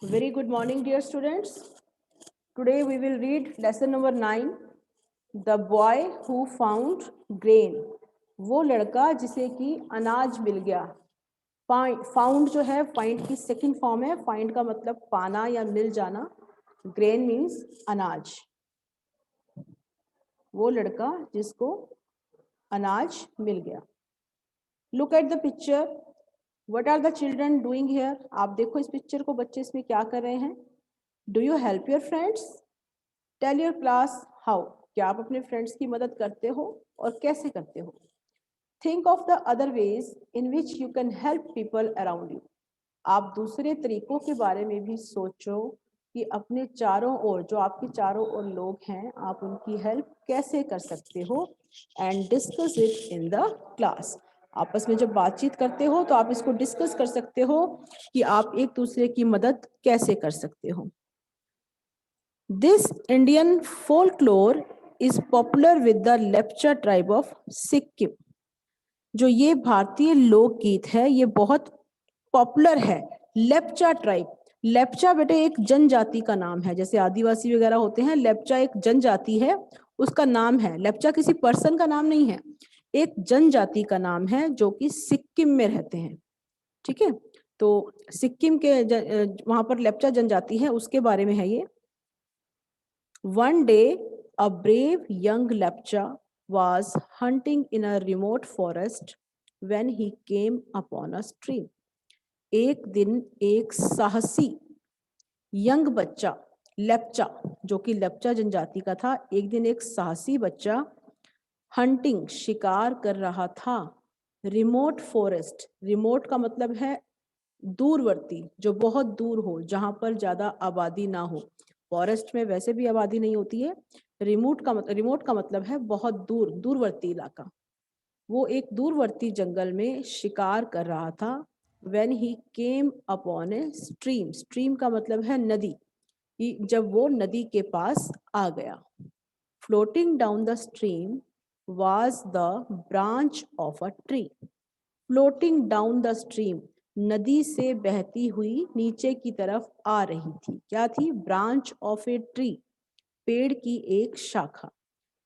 Very good morning, dear students. Today we will read lesson number 9, The Boy Who Found Grain. वो लड़का जिसे कि अनाज मिल गया. फाउंड जो है फाइंड की सेकंड फॉर्म है. फाइंड का मतलब पाना या मिल जाना. ग्रेन मीन्स अनाज. वो लड़का जिसको अनाज मिल गया. Look at the picture. What are the children doing here? आप देखो इस पिक्चर को, बच्चे इसमें क्या कर रहे हैं. Do you help your friends? Tell your class how. क्या आप अपने फ्रेंड्स की मदद करते हो और कैसे करते हो? Think of the other ways in which you can help people around you. आप दूसरे तरीकों के बारे में भी सोचो कि अपने चारों ओर, जो आपके चारों ओर लोग हैं, आप उनकी हेल्प कैसे कर सकते हो. And discuss it in the class. आपस में जब बातचीत करते हो तो आप इसको डिस्कस कर सकते हो कि आप एक दूसरे की मदद कैसे कर सकते हो. This Indian folklore is popular with the Lepcha tribe of Sikkim. जो ये भारतीय लोकगीत है ये बहुत पॉपुलर है. लेप्चा ट्राइब. लेप्चा बेटे एक जनजाति का नाम है, जैसे आदिवासी वगैरह होते हैं. लेप्चा एक जनजाति है, उसका नाम है. लेप्चा किसी पर्सन का नाम नहीं है, एक जनजाति का नाम है जो कि सिक्किम में रहते हैं. ठीक है, तो सिक्किम के वहां पर लेप्चा जनजाति है, उसके बारे में है ये. One day, a brave young Lepcha was hunting in a remote forest when he came upon a stream. एक दिन एक साहसी यंग बच्चा लेप्चा, जो कि लेप्चा जनजाति का था, एक दिन एक साहसी बच्चा हंटिंग शिकार कर रहा था. Remote forest. रिमोट का मतलब है दूरवर्ती, जो बहुत दूर हो, जहां पर ज्यादा आबादी ना हो. फॉरेस्ट में वैसे भी आबादी नहीं होती है. रिमोट का मतलब है बहुत दूर, दूरवर्ती इलाका. वो एक दूरवर्ती जंगल में शिकार कर रहा था. When he came upon a stream. Stream का मतलब है नदी. जब वो नदी के पास आ गया. Floating down the stream was the branch of a tree. Floating down the stream. नदी से बहती हुई नीचे की तरफ आ रही थी. क्या थी? Branch of a tree. पेड़ की एक शाखा.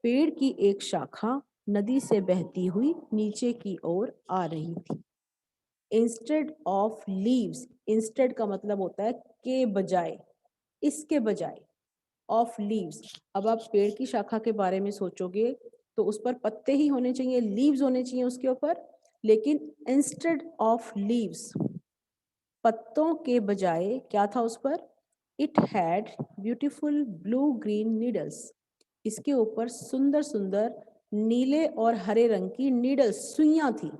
पेड़ की एक शाखा नदी से बहती हुई नीचे की ओर आ रही थी. Instead of leaves. इंस्टेड का मतलब होता है के बजाय, इसके बजाय. Of leaves. अब आप पेड़ की शाखा के बारे में सोचोगे तो उस पर पत्ते ही होने चाहिए, लीव्स होने चाहिए उसके ऊपर. लेकिन इंस्टेड ऑफ लीव्स, पत्तों के बजाय क्या था उस पर? It had beautiful blue green needles. इसके ऊपर सुंदर सुंदर नीले और हरे रंग की नीडल्स, सुइयां थी.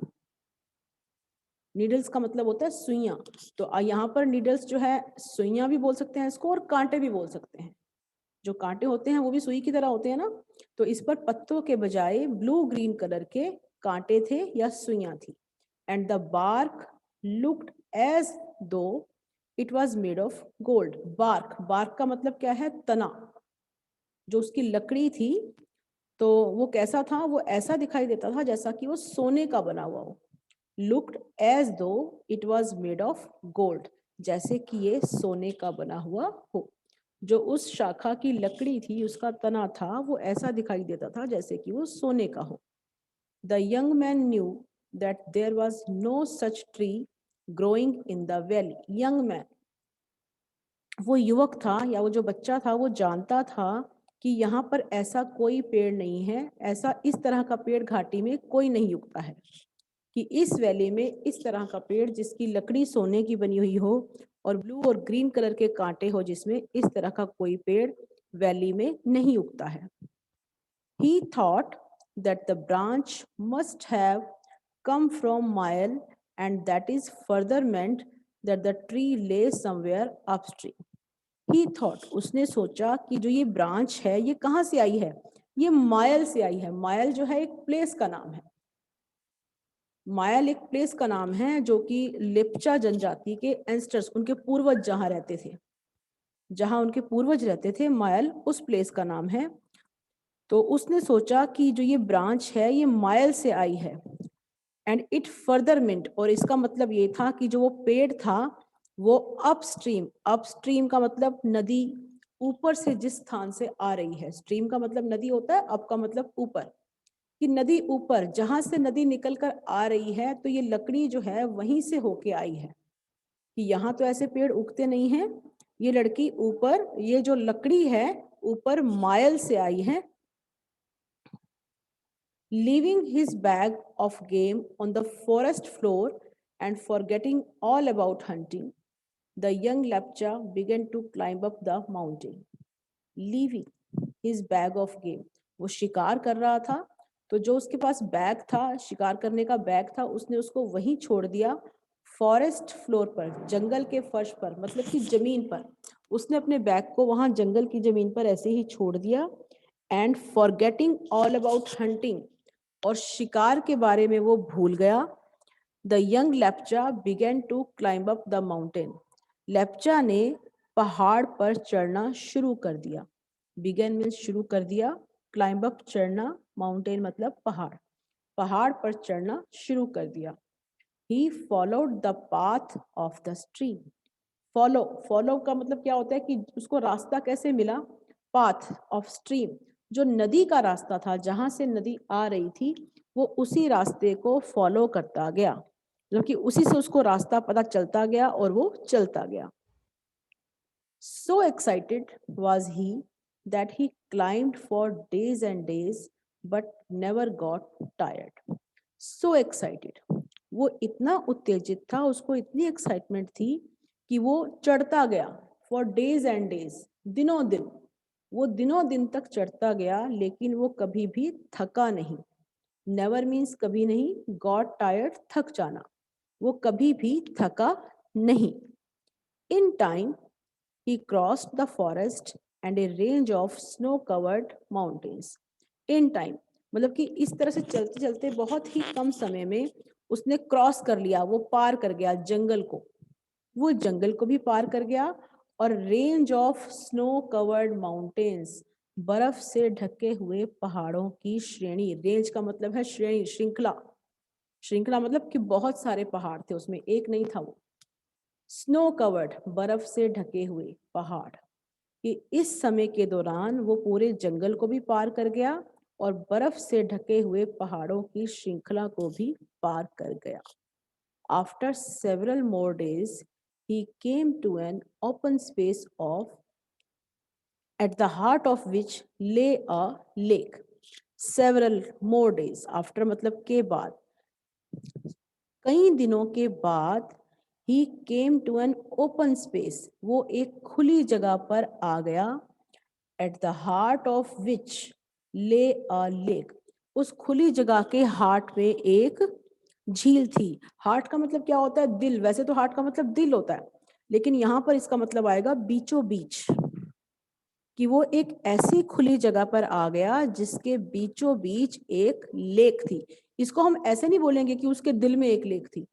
नीडल्स का मतलब होता है सुइयां. तो यहाँ पर नीडल्स जो है, सुइयां भी बोल सकते हैं इसको और कांटे भी बोल सकते हैं. जो कांटे होते हैं वो भी सुई की तरह होते हैं ना. तो इस पर पत्तों के बजाय ब्लू ग्रीन कलर के कांटे थे या सुइयां थी. And the bark looked as though it was made of gold. Bark. Bark का मतलब क्या है? तना. जो उसकी लकड़ी थी तो वो कैसा था? वो ऐसा दिखाई देता था जैसा कि वो सोने का बना हुआ हो. Looked as though it was made of gold. जैसे कि ये सोने का बना हुआ हो. जो उस शाखा की लकड़ी थी, उसका तना था, वो ऐसा दिखाई देता था जैसे कि वो सोने का हो. The young man knew that there was no such tree growing in the valley. Young man, वो युवक था या वो जो बच्चा था, वो जानता था कि यहाँ पर ऐसा कोई पेड़ नहीं है, ऐसा इस तरह का पेड़ घाटी में कोई नहीं उगता है, कि इस वैली में इस तरह का पेड़ जिसकी लकड़ी सोने की बनी हुई हो और ब्लू और ग्रीन कलर के कांटे हो, जिसमें इस तरह का कोई पेड़ वैली में नहीं उगता है. He thought that the branch must have come from Mile, and that is further meant that the tree lay somewhere upstream. He thought, उसने सोचा कि जो ये ब्रांच है ये कहाँ से आई है? ये मायल से आई है. मायल जो है एक प्लेस का नाम है. मायल एक प्लेस का नाम है जो कि लेप्चा जनजाति के एंसेस्टर्स, उनके पूर्वज जहाँ रहते थे, जहाँ उनके पूर्वज रहते थे, मायल उस प्लेस का नाम है. तो उसने सोचा कि जो ये ब्रांच है ये मायल से आई है. एंड इट फर्दर मिंट, और इसका मतलब ये था कि जो वो पेड़ था वो अपस्ट्रीम, अपस्ट्रीम का मतलब नदी ऊपर से जिस स्थान से आ रही है, स्ट्रीम का मतलब नदी होता है, अप का मतलब ऊपर, कि नदी ऊपर जहां से नदी निकल कर आ रही है, तो ये लकड़ी जो है वहीं से होके आई है, कि यहाँ तो ऐसे पेड़ उगते नहीं हैं, ये लड़की ऊपर, ये जो लकड़ी है ऊपर मायल से आई है। Leaving his bag of game on the forest floor and forgetting all about hunting, the young Lapcha began to climb up the mountain. Leaving his bag of game, वो शिकार कर रहा था, तो जो उसके पास बैग था, शिकार करने का बैग था, उसने उसको वहीं छोड़ दिया, फॉरेस्ट फ्लोर पर, जंगल के फर्श पर, मतलब कि जमीन पर। उसने अपने बैग को वहां जंगल की जमीन पर ऐसे ही छोड़ दिया। And forgetting all about hunting, और शिकार के बारे में वो भूल गया। The young Lepcha began to climb up the mountain, Lepcha ने पहाड़ पर चढ़ना शुरू कर दिया। बिगेन मीन्स शुरू कर दिया, क्लाइंब अप चढ़ना, माउंटेन मतलब पहाड़, पहाड़ पर चढ़ना शुरू कर दिया। He followed the path of the stream, follow, follow का मतलब क्या होता है कि उसको रास्ता कैसे मिला, पाथ ऑफ स्ट्रीम, जो नदी का रास्ता था, जहां से नदी आ रही थी, वो उसी रास्ते को फॉलो करता गया, मतलब कि उसी से उसको रास्ता पता चलता गया और वो चलता गया। So excited was he that he climbed for days and days but never got tired. So excited, वो इतना उत्तेजित था, उसको इतनी एक्साइटमेंट थी कि वो चढ़ता गया, फॉर डेज एंड डेज, दिनों दिन, वो दिनों दिन तक चढ़ता गया, लेकिन वो कभी भी थका नहीं। नेवर मीन्स कभी नहीं, गॉट टायर्ड थक जाना, वो कभी भी थका नहीं। In time he crossed the forest and a range of snow covered mountains. In time मतलब कि इस तरह से चलते चलते बहुत ही कम समय में उसने क्रॉस कर लिया, वो पार कर गया जंगल को, वो जंगल को भी पार कर गया, और range of snow covered mountains, बर्फ से ढके हुए पहाड़ों की श्रेणी, रेंज का मतलब है श्रेणी, श्रृंखला, श्रृंखला मतलब कि बहुत सारे पहाड़ थे उसमें, एक नहीं था वो। स्नो कवर्ड, बर्फ से ढके हुए पहाड़, कि इस समय के दौरान वो पूरे जंगल को भी पार कर गया और बर्फ से ढके हुए पहाड़ों की श्रृंखला को भी पार कर गया। After several more days, he came to an open space of, at the heart of which lay a lake. Several more days, after मतलब के बाद, कई दिनों के बाद, he came to an open space, वो एक खुली जगह पर आ गया, at the heart of which lay a lake, उस खुली जगह के हार्ट में एक झील थी। हार्ट का मतलब क्या होता है, दिल, वैसे तो हार्ट का मतलब दिल होता है, लेकिन यहाँ पर इसका मतलब आएगा बीचों बीच, कि वो एक ऐसी खुली जगह पर आ गया जिसके बीचों बीच एक लेक थी। इसको हम ऐसे नहीं बोलेंगे कि उसके दिल में एक लेक थी,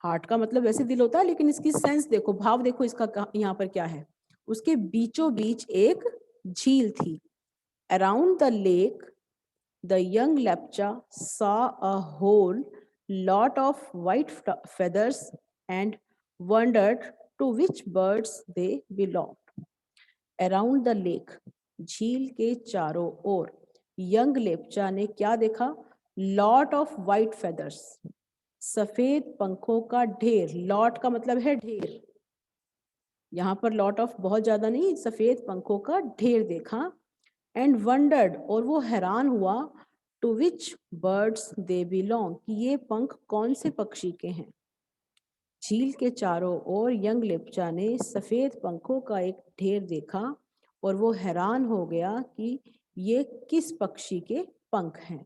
हार्ट का मतलब वैसे दिल होता है, लेकिन इसकी सेंस देखो, भाव देखो इसका यहाँ पर क्या है, उसके बीचों बीच एक झील थी। Around the lake the young Lapcha saw a whole lot of white feathers and wondered to which birds they belonged. Around the lake, झील के चारों ओर, यंग लेप्चा ने क्या देखा, लॉट ऑफ वाइट फेदर्स, सफेद पंखों का ढेर, लॉट का मतलब है ढेर, यहाँ पर लॉट ऑफ बहुत ज्यादा नहीं, सफेद पंखों का ढेर देखा। एंड वंडर्ड, और वो हैरान हुआ, to which birds they belong, कि ये पंख कौन से पक्षी के हैं। झील के चारों ओर यंग लेप्चा ने सफेद पंखों का एक ढेर देखा और वो हैरान हो गया कि ये किस पक्षी के पंख हैं।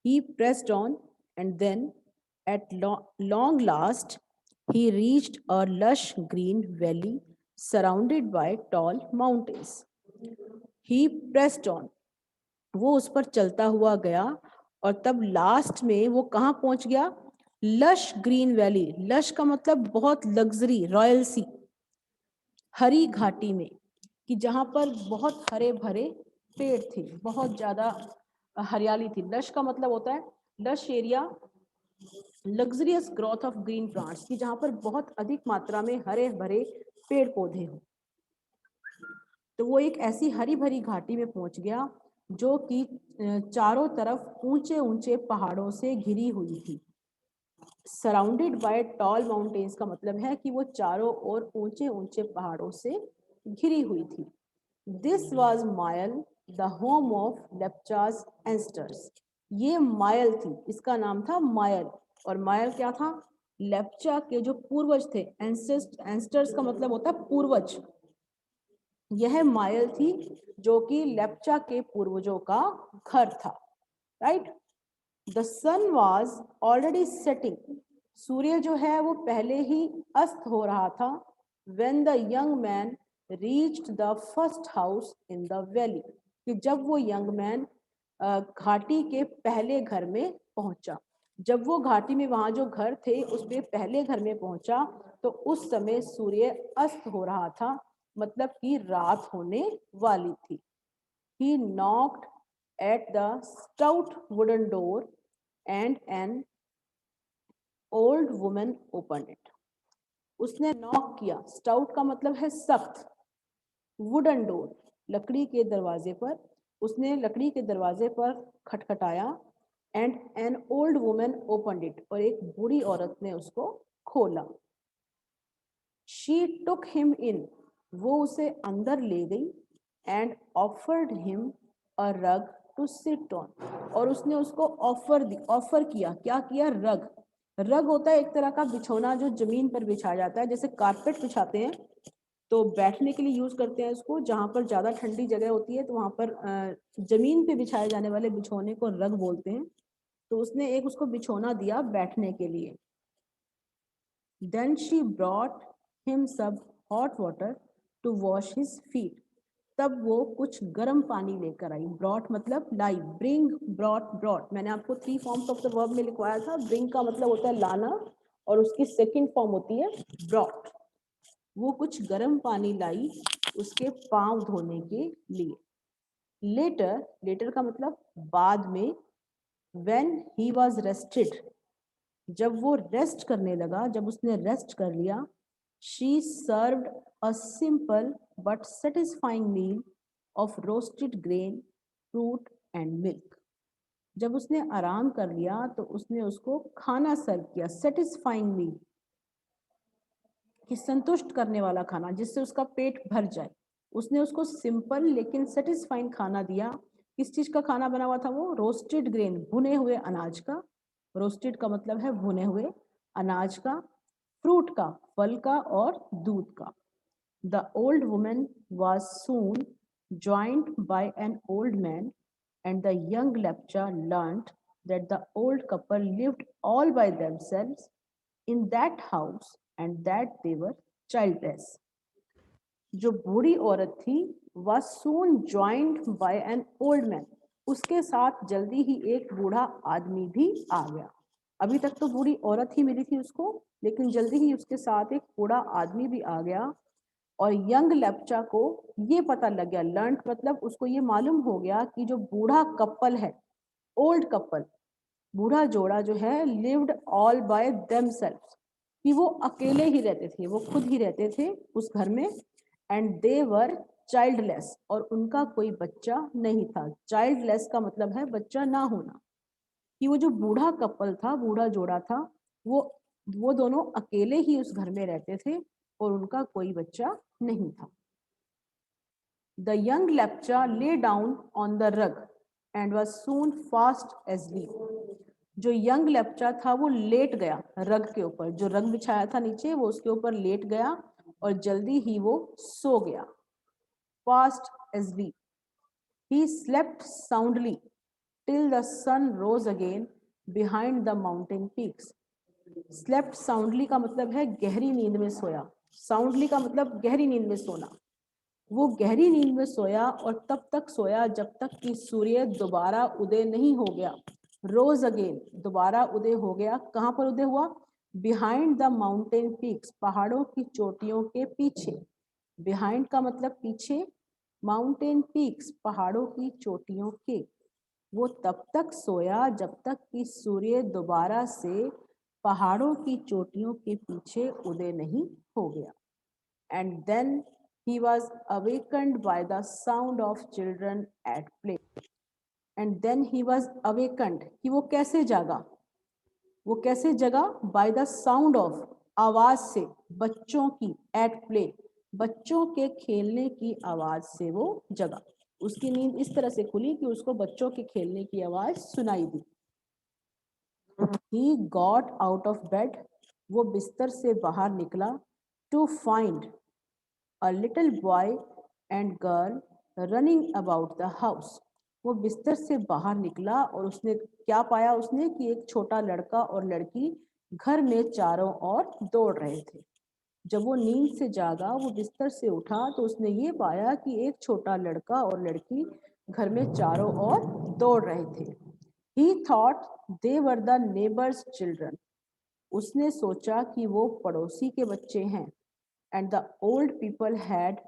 He pressed on, and then at long last he reached a lush green valley surrounded by tall mountains. He pressed on, वो उस पर चलता हुआ गया, और तब लास्ट में वो कहाँ पहुंच गया, लश ग्रीन वैली, लश का मतलब बहुत लग्जरी, रॉयल सी, हरी घाटी में, कि जहां पर बहुत हरे भरे पेड़ थे, बहुत ज्यादा हरियाली थी। लश का मतलब होता है, lush area luxurious growth of green plants, की जहां पर बहुत अधिक मात्रा में हरे भरे पेड़ पौधे हों। तो वो एक ऐसी हरी भरी घाटी में पहुंच गया जो कि चारों तरफ ऊंचे ऊंचे पहाड़ों से घिरी हुई थी। सराउंडेड बाय टॉल माउंटेन्स का मतलब है कि वो चारों ओर ऊंचे ऊंचे पहाड़ों से घिरी हुई थी। This was Mayel, the home of Lepchas ancestors. ये मायल थी, इसका नाम था मायल। और मायल क्या था? लेप्चा के जो पूर्वज थे। एंस्टर्स का मतलब होता है पूर्वज। यह मायल थी जो कि लेप्चा के पूर्वजों का घर था। Right. The sun was already setting. सूर्य जो है वो पहले ही अस्त हो रहा था। when the young man reached the first house in the valley, कि जब वो यंग मैन घाटी के पहले घर में पहुंचा। जब वो घाटी में वहां जो घर थे उसमें पहले घर में पहुंचा तो उस समय सूर्य अस्त हो रहा था, मतलब कि रात होने वाली थी। He knocked at the stout wooden door and an old woman opened it. उसने नॉक किया। स्टाउट का मतलब है सख्त। वुडन डोर, लकड़ी के दरवाजे पर। उसने लकड़ी के दरवाजे पर खटखटाया। And an old woman opened it, और एक बूढ़ी औरत ने उसको खोला। शी टुक हिम इन, वो उसे अंदर ले गई। एंड ऑफर्ड हिम अ रग टू सिट ऑन, और उसने उसको ऑफर किया। क्या किया? रग। रग होता है एक तरह का बिछौना जो जमीन पर बिछाया जाता है, जैसे कारपेट बिछाते हैं तो बैठने के लिए यूज करते हैं इसको। जहां पर ज्यादा ठंडी जगह होती है तो वहां पर जमीन पे बिछाए जाने वाले बिछौने को रग बोलते हैं। तो उसने एक उसको बिछौना दिया बैठने के लिए। Then she brought him some hot water to wash his feet, तब वो कुछ गर्म पानी लेकर आई। ब्रॉट मतलब लाई। ब्रिंग, ब्रॉट, ब्रॉट, मैंने आपको 3 फॉर्म्स ऑफ द वर्ब में लिखवाया था। ब्रिंग का मतलब होता है लाना और उसकी सेकंड फॉर्म होती है ब्रॉट। वो कुछ गर्म पानी लाई उसके पांव धोने के लिए। लेटर, लेटर का मतलब बाद में। व्हेन ही वाज रेस्टेड, जब वो रेस्ट करने लगा, जब उसने रेस्ट कर लिया। She served a simple but satisfying meal of roasted grain, fruit and milk. जब उसने आराम कर लिया तो उसने उसको खाना सर्व किया। सेटिस्फाइंग मील, कि संतुष्ट करने वाला खाना जिससे उसका पेट भर जाए। उसने उसको सिंपल लेकिन सेटिस्फाइंग खाना दिया। किस चीज का खाना बना हुआ था वो? रोस्टेड ग्रेन, भुने हुए अनाज का। रोस्टेड का मतलब है भुने हुए अनाज का। फ्रूट का, फल का, और दूध का। The old woman was soon joined by an old man and the young lecturer learned that the old couple lived all by themselves in that house and that they were childless. जो बूढ़ी औरत थी वह soon joined by an old man, उसके साथ जल्दी ही एक बूढ़ा आदमी भी आ गया। अभी तक तो बूढ़ी औरत ही मिली थी उसको, लेकिन जल्दी ही उसके साथ एक बूढ़ा आदमी भी आ गया। और यंग लेप्चा को ये पता लग गया, लर्न मतलब उसको ये मालूम हो गया कि जो बूढ़ा कपल है, ओल्ड कपल, बूढ़ा जोड़ा जो है, लिव्ड ऑल बाय देमसेल्व्स, कि वो अकेले ही रहते थे, वो खुद ही रहते थे उस घर में। एंड दे वर चाइल्डलेस, और उनका कोई बच्चा नहीं था। चाइल्डलेस का मतलब है बच्चा ना होना। कि वो जो बूढ़ा कपल था, बूढ़ा जोड़ा था, वो दोनों अकेले ही उस घर में रहते थे और उनका कोई बच्चा नहीं था। The young lepcha lay down on the rug and was soon fast asleep. जो यंग लेप्चा था वो लेट गया रग के ऊपर, जो रग बिछाया था नीचे वो उसके ऊपर लेट गया और जल्दी ही वो सो गया। Fast asleep. He slept soundly till the sun rose again behind the mountain peaks. Slept soundly का मतलब है गहरी नींद में सोया। Soundly का मतलब गहरी नींद में सोना। वो गहरी नींद में सोया और तब तक सोया जब तक कि सूर्य दोबारा उदय नहीं हो गया। रोज अगेन, दोबारा उदय हो गया। कहाँ पर उदय हुआ? बिहाइंड द माउंटेन पीक्स, पहाड़ों की चोटियों के पीछे। बिहाइंड का मतलब पीछे, माउंटेन पीक्स पहाड़ों की चोटियों के। वो तब तक सोया जब तक कि सूर्य दोबारा से पहाड़ों की चोटियों के पीछे उदय नहीं हो गया। And then he was awakened by the sound of children at play. And then he was awakened कि वो कैसे जागा, वो कैसे जगा, बाय द साउंड ऑफ, आवाज से, बच्चों की, एट प्ले, बच्चों के खेलने की आवाज से वो जगा। उसकी नींद इस तरह से खुली कि उसको बच्चों के खेलने की आवाज सुनाई दी। He got out of bed, वो बिस्तर से बाहर निकला, to find a little boy and girl running about the house. वो बिस्तर से बाहर निकला और उसने क्या पाया, उसने कि एक छोटा लड़का और लड़की घर में चारों ओर दौड़ रहे थे। जब वो नींद से जागा, वो बिस्तर से उठा तो उसने ये पाया कि एक छोटा लड़का और लड़की घर में चारों ओर दौड़ रहे थे। He thought they were the neighbor's children. उसने सोचा कि वो पड़ोसी के बच्चे हैं। And the old people had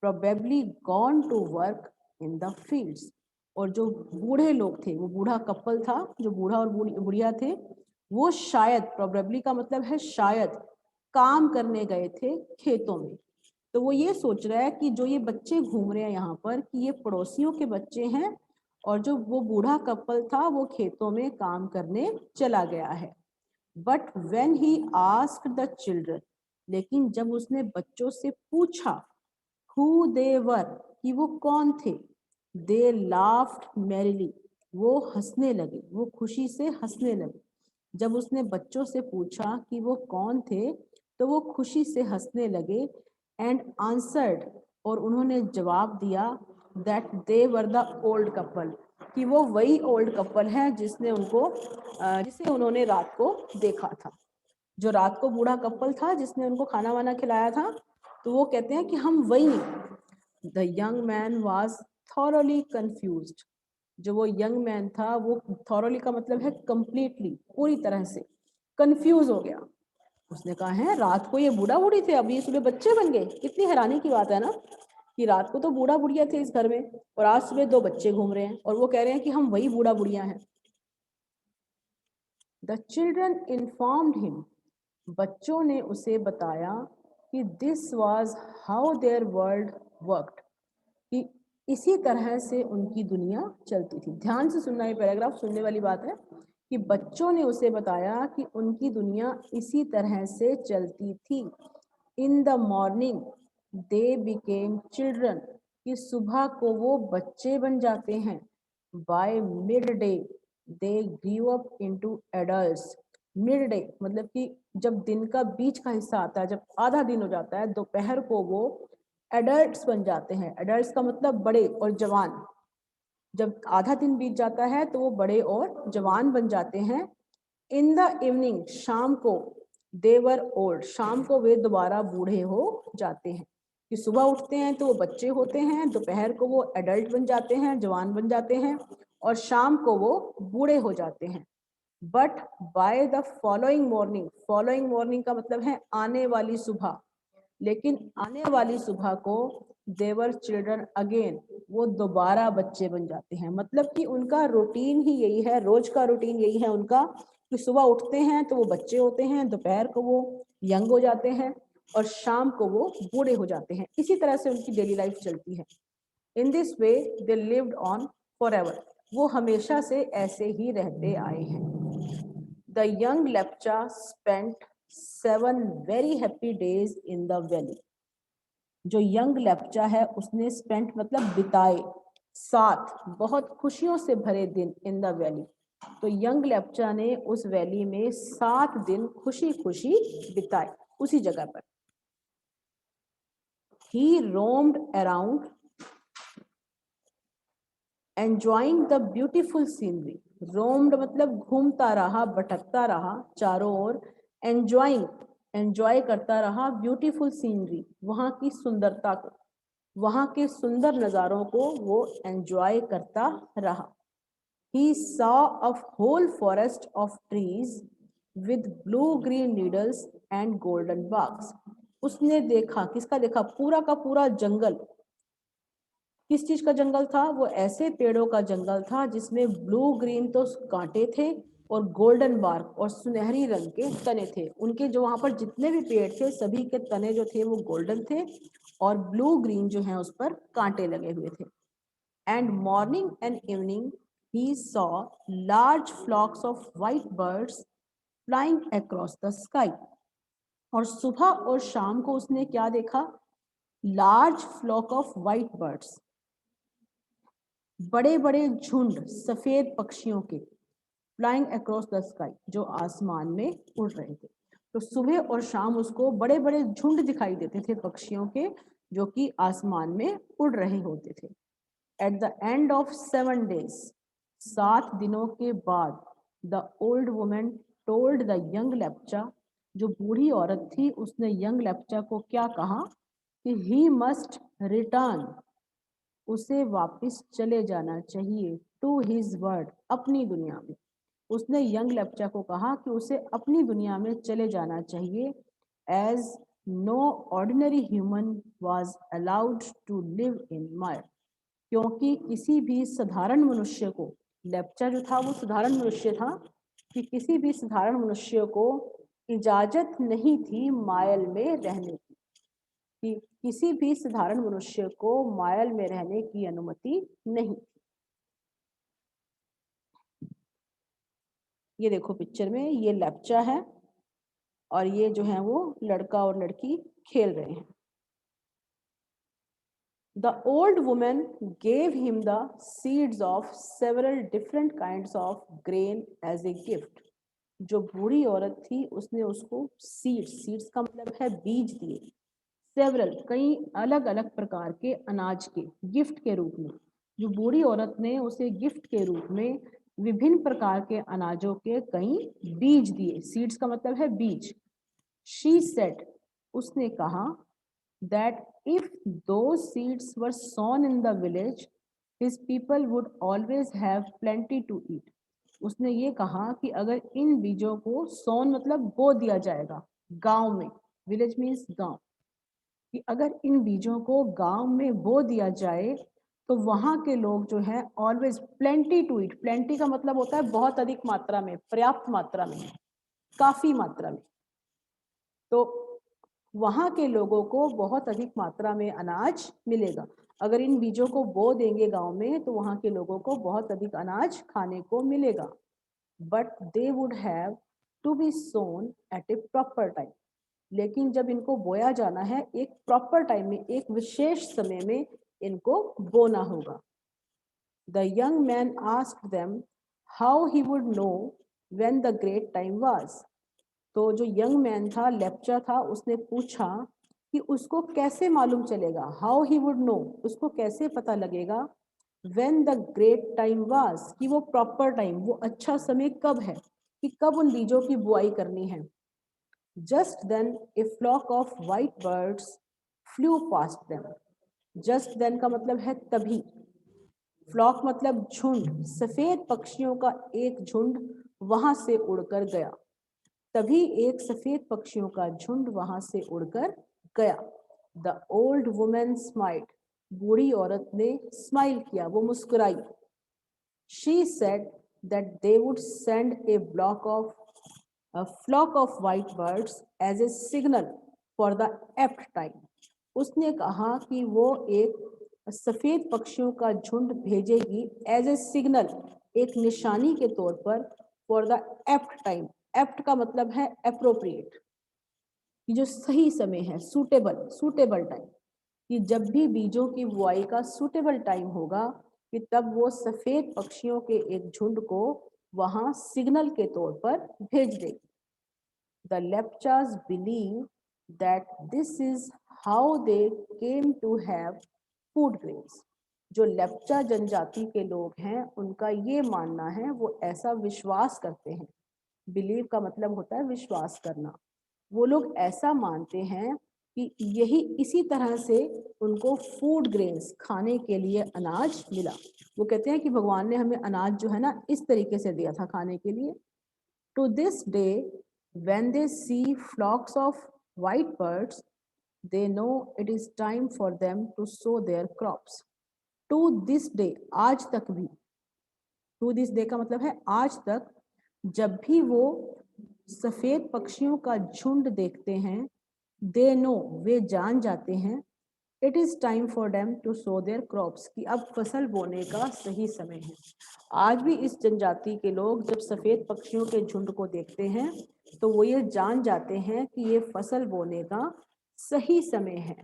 probably gone to work in the fields. और जो बूढ़े लोग थे, वो बूढ़ा कपल था, जो बूढ़ा और बुढ़िया थे, वो शायद, probably का मतलब है शायद, काम करने गए थे खेतों में। तो वो ये सोच रहा है कि जो ये बच्चे घूम रहे हैं यहाँ पर, कि ये पड़ोसियों के बच्चे हैं और जो वो बूढ़ा कपल था वो खेतों में काम करने चला गया है। But when he asked the children, लेकिन जब उसने बच्चों से पूछा हु दे वर, कि वो कौन थे, दे लाफ्ड मैरिली, वो हंसने लगे, वो खुशी से हंसने लगे। जब उसने बच्चों से पूछा कि वो कौन थे तो वो खुशी से हंसने लगे। एंड आंसर्ड, और उन्होंने जवाब दिया, that they were the old couple, कि वो वही ओल्ड कपल है जिसने उनको जिसे उन्होंने रात को देखा था। जो रात को बूढ़ा कपल था जिसने उनको खाना वाना खिलाया था, तो वो कहते हैं कि हम वही। The young man was thoroughly confused, जो वो यंग मैन था वो थॉरोली का मतलब है कंप्लीटली, पूरी तरह से कंफ्यूज हो गया। उसने कहा है रात को ये बूढ़ा बूढ़ी थे, अभी सुबह बच्चे बन गए। कितनी हैरानी की बात है ना, कि रात को तो बूढ़ा बुढ़िया थे इस घर में और आज सुबह दो बच्चे घूम रहे हैं और वो कह रहे हैं कि हम वही बूढ़ा बुढ़िया हैं। द चिल्ड्रन इन्फॉर्म्ड हिम, बच्चों ने उसे बताया कि this was how there world worked, कि इसी तरह से उनकी दुनिया चलती थी। ध्यान से सुनना, ये पैराग्राफ सुनने वाली बात है कि बच्चों ने उसे बताया कि उनकी दुनिया इसी तरह से चलती थी। In the morning they became children, कि सुबह को वो बच्चे बन जाते हैं। By mid day they grew up into adults, mid day मतलब कि जब दिन का बीच का हिस्सा आता है, जब आधा दिन हो जाता है, दोपहर को वो एडल्ट्स बन जाते हैं। एडल्ट्स का मतलब बड़े और जवान। जब आधा दिन बीत जाता है तो वो बड़े और जवान बन जाते हैं। इन द इवनिंग, शाम को, देवर ओल्ड, शाम को वे दोबारा बूढ़े हो जाते हैं। कि सुबह उठते हैं तो वो बच्चे होते हैं, दोपहर को वो एडल्ट बन जाते हैं, जवान बन जाते हैं, और शाम को वो बूढ़े हो जाते हैं। But by the following morning का मतलब है आने वाली सुबह, लेकिन आने वाली सुबह को देवर चिल्ड्रन अगेन, वो दोबारा बच्चे बन जाते हैं। मतलब कि उनका रूटीन ही यही है, रोज का रूटीन यही है उनका, कि सुबह उठते हैं तो वो बच्चे होते हैं, दोपहर को वो यंग हो जाते हैं और शाम को वो बूढ़े हो जाते हैं। इसी तरह से उनकी डेली लाइफ चलती है। In this way they lived on forever, वो हमेशा से ऐसे ही रहते आए हैं। The young Lepcha spent 7 very happy days in the valley, जो यंग लेप्चा है उसने स्पेंट मतलब बिताए, 7 बहुत खुशियों से भरे दिन इन द वैली। तो यंग लेप्चा ने उस वैली में 7 दिन खुशी खुशी बिताए उसी जगह पर। He roamed around enjoying the beautiful scenery. roamed मतलब घूमता रहा, भटकता रहा चारों ओर। enjoying, एंजॉय करता रहा ब्यूटीफुल सीनरी, वहां की सुंदरता को, वहां के सुंदर नजारों को वो एंजॉय करता रहा। He saw a whole forest of trees with blue green needles and golden barks. उसने देखा, किसका देखा, पूरा का पूरा जंगल, किस चीज का जंगल था? वो ऐसे पेड़ों का जंगल था जिसमें ब्लू ग्रीन तो कांटे थे और गोल्डन बार्क और सुनहरी रंग के तने थे। उनके जो वहां पर जितने भी पेड़ थे सभी के तने जो थे वो गोल्डन थे और ब्लू ग्रीन जो है उस पर कांटे लगे हुए थे। And morning and evening he saw large flocks of white birds flying across the sky. और सुबह और शाम को उसने क्या देखा? Large flock of white birds, बड़े बड़े झुंड सफेद पक्षियों के, फ्लाइंग अक्रॉस द स्काई, जो आसमान में उड़ रहे थे। तो सुबह और शाम उसको बड़े बड़े झुंड दिखाई देते थे पक्षियों के, जो कि आसमान में उड़ रहे होते थे। At the end of 7 days, 7 दिनों के बाद, the old women told the young Lepcha, जो बूढ़ी औरत थी उसने यंग लेप्चा को क्या कहा कि ही मस्ट रिटर्न, उसे वापस चले जाना चाहिए, टू हिज वर्ड, अपनी दुनिया में। उसने यंग लेप्चा को कहा कि उसे अपनी दुनिया में चले जाना चाहिए, as no ordinary human was allowed to live in Mayel, क्योंकि किसी भी साधारण मनुष्य को, लेप्चा जो था वो साधारण मनुष्य था, कि किसी भी साधारण मनुष्य को इजाजत नहीं थी मायल में रहने की, कि किसी भी साधारण मनुष्य को मायल में रहने की अनुमति नहीं। ये देखो पिक्चर में ये लेप्चा है और ये जो है वो लड़का और लड़की खेल रहे हैं। The old woman gave him the seeds of several different kinds of grain as a gift. जो बूढ़ी औरत थी उसने उसको सीड्स का मतलब है बीज दिए, सेवरल कई अलग अलग प्रकार के अनाज के गिफ्ट के रूप में। जो बूढ़ी औरत ने उसे गिफ्ट के रूप में विभिन्न प्रकार के अनाजों के कई बीज दिए, सीड्स का मतलब है बीज। She said, उसने कहा, that if those seeds were sown in the village, his people would always have plenty to eat. उसने ये कहा कि अगर इन बीजों को सोन मतलब बो दिया जाएगा गांव में, विलेज मीन्स गांव, कि अगर इन बीजों को गांव में बो दिया जाए तो वहां के लोग जो है always plenty to eat, plenty का मतलब होता है बहुत अधिक मात्रा में, पर्याप्त मात्रा में, काफी मात्रा में। तो वहां के लोगों को बहुत अधिक मात्रा में अनाज मिलेगा। अगर इन बीजों को बो देंगे गांव में तो वहां के लोगों को बहुत अधिक अनाज खाने को मिलेगा। But they would have to be sown at a proper time, लेकिन जब इनको बोया जाना है एक प्रॉपर टाइम में, एक विशेष समय में इनको बोना होगा। The young man asked them how he would know when the great time was. तो जो यंग मैन था, लेप्चा था, उसने पूछा कि उसको कैसे मालूम चलेगा, हाउ ही वुड नो, उसको कैसे पता लगेगा, when the great time was, कि वो प्रॉपर टाइम, वो अच्छा समय कब है, कि कब उन बीजों की बुआई करनी है। Just then a flock of white birds flew past them. Just then का मतलब है तभी, फ्लॉक मतलब झुंड, सफेद पक्षियों का एक झुंड वहां से उड़कर गया। तभी एक सफेद पक्षियों का झुंड वहां से उड़कर गया। द ओल्ड वुमेन स्माइल्ड, बूढ़ी औरत ने स्माइल किया, वो मुस्कुराई। She said that they would send a flock of white birds as a signal for the apt time. उसने कहा कि वो एक सफेद पक्षियों का झुंड भेजेगी एज ए सिग्नल, एक निशानी के तौर पर, for the apt time. Apt का मतलब है अप्रोप्रिएट, कि जो सही समय है, सूटेबल टाइम, कि जब भी बीजों की बुआई का सूटेबल टाइम होगा कि तब वो सफेद पक्षियों के एक झुंड को वहां सिग्नल के तौर पर भेज देगी। The Lepchas believe that this is how they came to have food grains. जो लेप्चा जनजाति के लोग हैं उनका ये मानना है, वो ऐसा विश्वास करते हैं, बिलीव का मतलब होता है विश्वास करना, वो लोग ऐसा मानते हैं कि यही इसी तरह से उनको फूड ग्रेन्स, खाने के लिए अनाज मिला। वो कहते हैं कि भगवान ने हमें अनाज जो है ना इस तरीके से दिया था खाने के लिए। To this day when they see flocks of white birds they know it is time for them to sow their crops. To this day, आज तक भी, टू दिस डे का मतलब है आज तक, जब भी वो सफेद पक्षियों का झुंड देखते हैं, दे नो, वे जान जाते हैं, it is time for them to sow their crops, कि अब फसल बोने का सही समय है। आज भी इस जनजाति के लोग जब सफेद पक्षियों के झुंड को देखते हैं तो वो ये जान जाते हैं कि ये फसल बोने का सही समय है।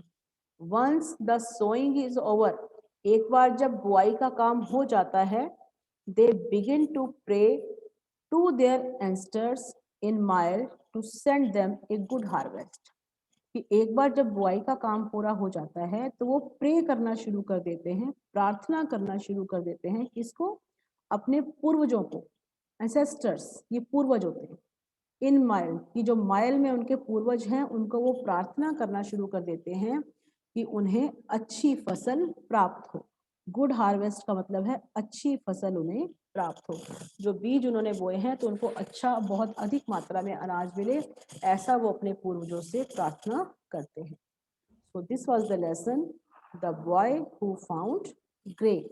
Once the sowing is over, एक बार जब बुआई का काम हो जाता है, they begin to pray to their ancestors in Mayel to send them a good harvest, कि एक बार जब बुआई का काम पूरा हो जाता है तो वो प्रे करना शुरू कर देते हैं, प्रार्थना करना शुरू कर देते हैं, किसको? अपने पूर्वजों को। एंसेस्टर्स ये पूर्वज होते हैं। इन माइल, की जो माइल में उनके पूर्वज हैं उनको वो प्रार्थना करना शुरू कर देते हैं कि उन्हें अच्छी फसल प्राप्त हो। गुड हार्वेस्ट का मतलब है अच्छी फसल उन्हें प्राप्त हो, जो बीज उन्होंने बोए हैं तो उनको अच्छा, बहुत अधिक मात्रा में अनाज मिले, ऐसा वो अपने पूर्वजों से प्रार्थना करते हैं। So this was the lesson, the boy who found grain.